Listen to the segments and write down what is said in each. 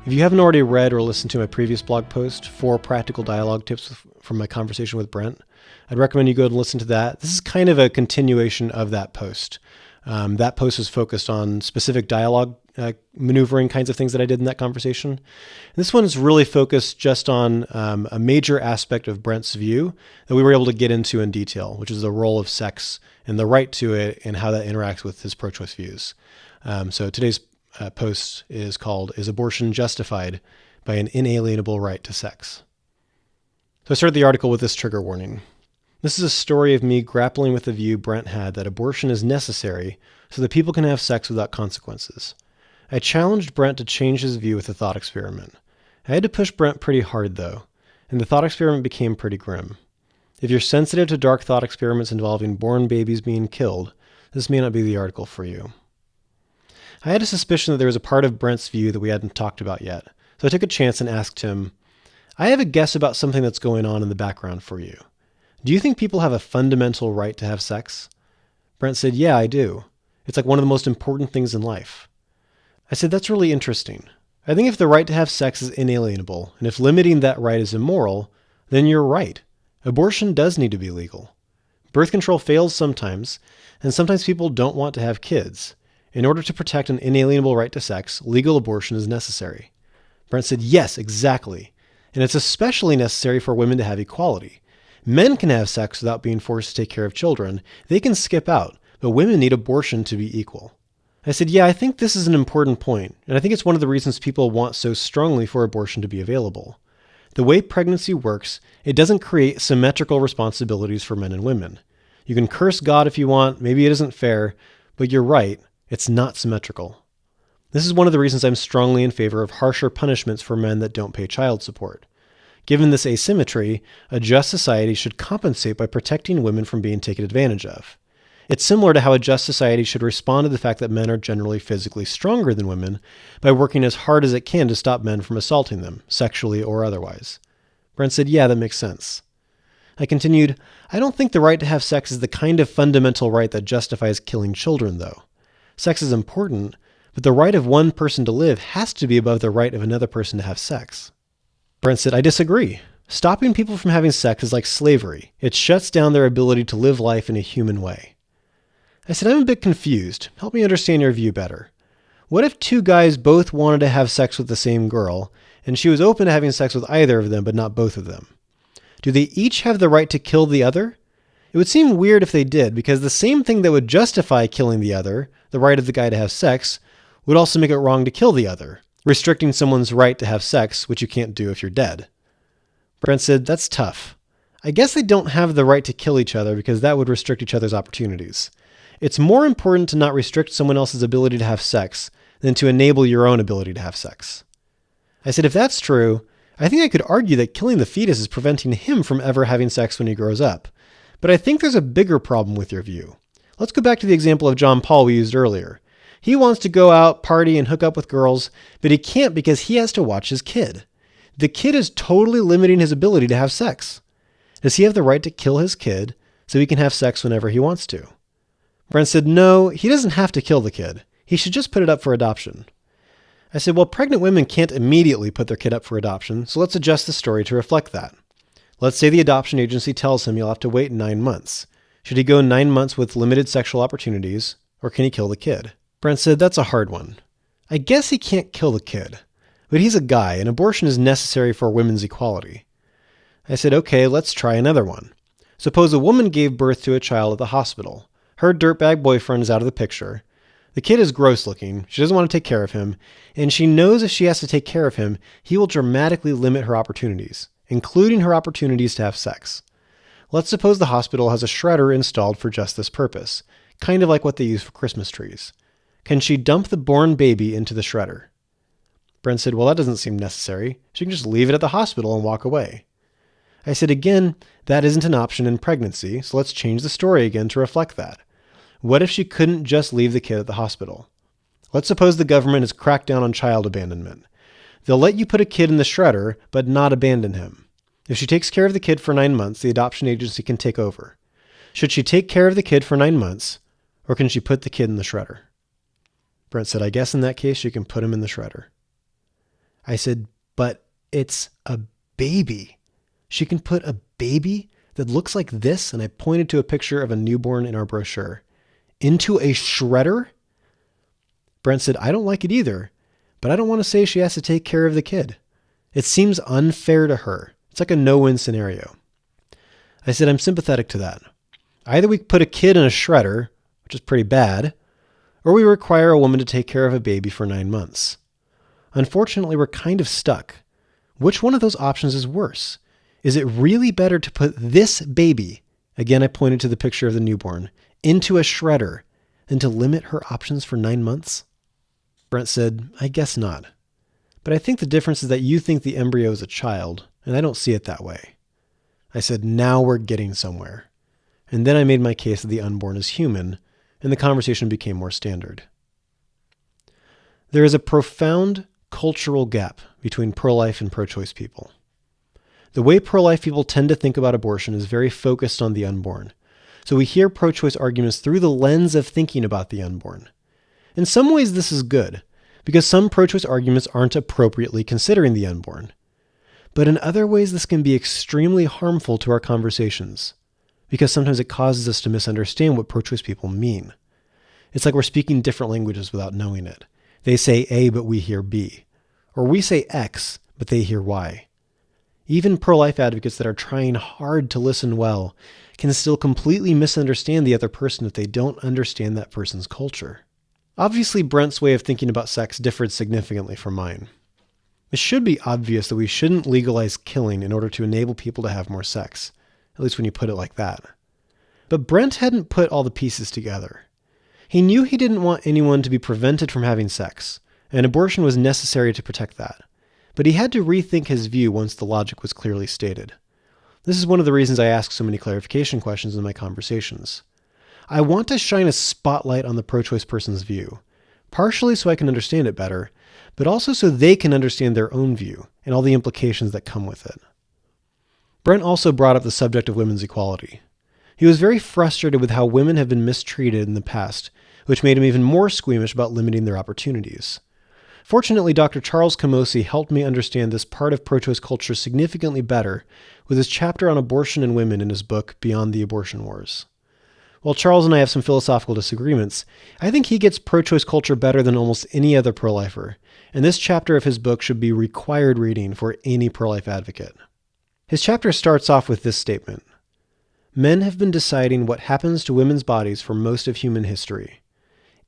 If you haven't already read or listened to my previous blog post, 4 practical dialogue tips from my conversation with Brent, I'd recommend you go and listen to that. This is kind of a continuation of that post. That post was focused on specific dialogue maneuvering kinds of things that I did in that conversation. And this one is really focused just on a major aspect of Brent's view that we were able to get into in detail, which is the role of sex and the right to it and how that interacts with his pro-choice views. So today's post is called, "Is Abortion Justified by an Inalienable Right to Sex?" So I started the article with this trigger warning. This is a story of me grappling with the view Brent had that abortion is necessary so that people can have sex without consequences. I challenged Brent to change his view with a thought experiment. I had to push Brent pretty hard though, and the thought experiment became pretty grim. If you're sensitive to dark thought experiments involving born babies being killed, this may not be the article for you. I had a suspicion that there was a part of Brent's view that we hadn't talked about yet, so I took a chance and asked him, "I have a guess about something that's going on in the background for you. Do you think people have a fundamental right to have sex?" Brent said, "Yeah, I do. It's like one of the most important things in life." I said, "That's really interesting. I think if the right to have sex is inalienable, and if limiting that right is immoral, then you're right. Abortion does need to be legal. Birth control fails sometimes, and sometimes people don't want to have kids. In order to protect an inalienable right to sex, legal abortion is necessary." Brent said, "Yes, exactly. And it's especially necessary for women to have equality. Men can have sex without being forced to take care of children. They can skip out, but women need abortion to be equal." I said, "Yeah, I think this is an important point, and I think it's one of the reasons people want so strongly for abortion to be available. The way pregnancy works, it doesn't create symmetrical responsibilities for men and women. You can curse God if you want, maybe it isn't fair, but you're right, it's not symmetrical. This is one of the reasons I'm strongly in favor of harsher punishments for men that don't pay child support. Given this asymmetry, a just society should compensate by protecting women from being taken advantage of. It's similar to how a just society should respond to the fact that men are generally physically stronger than women by working as hard as it can to stop men from assaulting them, sexually or otherwise." Brent said, "Yeah, that makes sense." I continued, "I don't think the right to have sex is the kind of fundamental right that justifies killing children, though. Sex is important, but the right of one person to live has to be above the right of another person to have sex." Brent said, "I disagree. Stopping people from having sex is like slavery. It shuts down their ability to live life in a human way." I said, "I'm a bit confused. Help me understand your view better. What if 2 guys both wanted to have sex with the same girl, and she was open to having sex with either of them, but not both of them? Do they each have the right to kill the other? It would seem weird if they did, because the same thing that would justify killing the other, the right of the guy to have sex, would also make it wrong to kill the other, restricting someone's right to have sex, which you can't do if you're dead." Brent said, "That's tough. I guess they don't have the right to kill each other because that would restrict each other's opportunities. It's more important to not restrict someone else's ability to have sex than to enable your own ability to have sex." I said, "If that's true, I think I could argue that killing the fetus is preventing him from ever having sex when he grows up. But I think there's a bigger problem with your view. Let's go back to the example of John Paul we used earlier. He wants to go out, party, and hook up with girls, but he can't because he has to watch his kid. The kid is totally limiting his ability to have sex. Does he have the right to kill his kid so he can have sex whenever he wants to?" Brent said, "No, he doesn't have to kill the kid. He should just put it up for adoption." I said, "Well, pregnant women can't immediately put their kid up for adoption, so let's adjust the story to reflect that. Let's say the adoption agency tells him he'll have to wait 9 months. Should he go 9 months with limited sexual opportunities, or can he kill the kid?" Brent said, "That's a hard one. I guess he can't kill the kid, but he's a guy, and abortion is necessary for women's equality." I said, "Okay, let's try another one. Suppose a woman gave birth to a child at the hospital. Her dirtbag boyfriend is out of the picture. The kid is gross looking, she doesn't want to take care of him, and she knows if she has to take care of him, he will dramatically limit her opportunities, including her opportunities to have sex. Let's suppose the hospital has a shredder installed for just this purpose, kind of like what they use for Christmas trees. Can she dump the born baby into the shredder?" Brent said, "Well, that doesn't seem necessary. She can just leave it at the hospital and walk away." I said, "Again, that isn't an option in pregnancy, so let's change the story again to reflect that. What if she couldn't just leave the kid at the hospital? Let's suppose the government has cracked down on child abandonment. They'll let you put a kid in the shredder, but not abandon him. If she takes care of the kid for 9 months, the adoption agency can take over. Should she take care of the kid for 9 months, or can she put the kid in the shredder?" Brent said, "I guess in that case, you can put him in the shredder." I said, but it's a baby. She can put a baby that looks like this, and I pointed to a picture of a newborn in our brochure, into a shredder? Brent said, I don't like it either, but I don't want to say she has to take care of the kid. It seems unfair to her. It's like a no-win scenario. I said, I'm sympathetic to that. Either we put a kid in a shredder, which is pretty bad, or we require a woman to take care of a baby for 9 months. Unfortunately, we're kind of stuck. Which one of those options is worse? Is it really better to put this baby, again I pointed to the picture of the newborn, into a shredder than to limit her options for 9 months? Brent said, I guess not. But I think the difference is that you think the embryo is a child, and I don't see it that way. I said, now we're getting somewhere. And then I made my case that the unborn is human, and the conversation became more standard. There is a profound cultural gap between pro-life and pro-choice people. The way pro-life people tend to think about abortion is very focused on the unborn. So we hear pro-choice arguments through the lens of thinking about the unborn. In some ways, this is good, because some pro-choice arguments aren't appropriately considering the unborn. But in other ways, this can be extremely harmful to our conversations, because sometimes it causes us to misunderstand what pro-choice people mean. It's like we're speaking different languages without knowing it. They say A, but we hear B. Or we say X, but they hear Y. Even pro-life advocates that are trying hard to listen well can still completely misunderstand the other person if they don't understand that person's culture. Obviously, Brent's way of thinking about sex differed significantly from mine. It should be obvious that we shouldn't legalize killing in order to enable people to have more sex, at least when you put it like that. But Brent hadn't put all the pieces together. He knew he didn't want anyone to be prevented from having sex, and abortion was necessary to protect that. But he had to rethink his view once the logic was clearly stated. This is one of the reasons I ask so many clarification questions in my conversations. I want to shine a spotlight on the pro-choice person's view, partially so I can understand it better, but also so they can understand their own view and all the implications that come with it. Brent also brought up the subject of women's equality. He was very frustrated with how women have been mistreated in the past, which made him even more squeamish about limiting their opportunities. Fortunately, Dr. Charles Camosy helped me understand this part of pro-choice culture significantly better with his chapter on abortion and women in his book, Beyond the Abortion Wars. While Charles and I have some philosophical disagreements, I think he gets pro-choice culture better than almost any other pro-lifer, and this chapter of his book should be required reading for any pro-life advocate. His chapter starts off with this statement: Men have been deciding what happens to women's bodies for most of human history.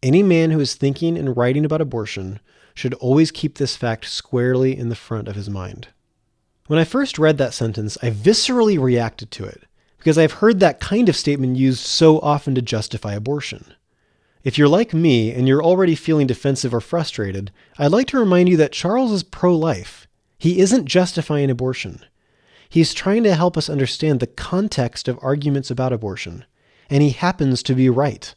Any man who is thinking and writing about abortion should always keep this fact squarely in the front of his mind. When I first read that sentence, I viscerally reacted to it, because I've heard that kind of statement used so often to justify abortion. If you're like me and you're already feeling defensive or frustrated, I'd like to remind you that Charles is pro-life. He isn't justifying abortion. He's trying to help us understand the context of arguments about abortion, and he happens to be right.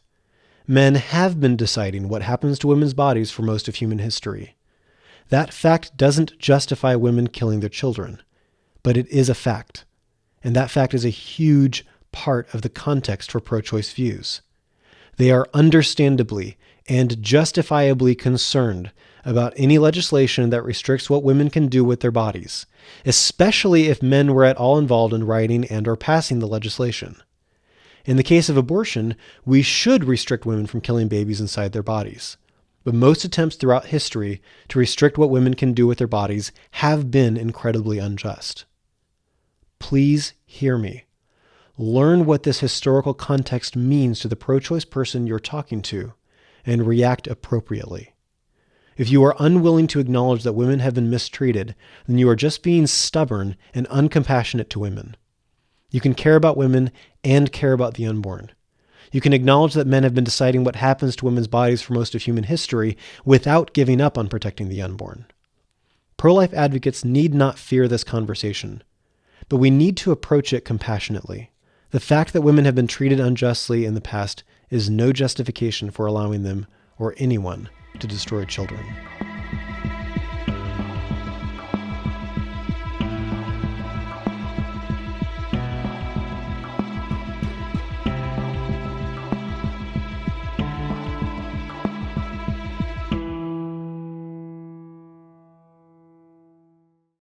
Men have been deciding what happens to women's bodies for most of human history. That fact doesn't justify women killing their children, but it is a fact. And that fact is a huge part of the context for pro-choice views. They are understandably and justifiably concerned about any legislation that restricts what women can do with their bodies, especially if men were at all involved in writing and or passing the legislation. In the case of abortion, we should restrict women from killing babies inside their bodies. But most attempts throughout history to restrict what women can do with their bodies have been incredibly unjust. Please hear me. Learn what this historical context means to the pro-choice person you're talking to, and react appropriately. If you are unwilling to acknowledge that women have been mistreated, then you are just being stubborn and uncompassionate to women. You can care about women and care about the unborn. You can acknowledge that men have been deciding what happens to women's bodies for most of human history without giving up on protecting the unborn. Pro-life advocates need not fear this conversation, but we need to approach it compassionately. The fact that women have been treated unjustly in the past is no justification for allowing them or anyone to destroy children.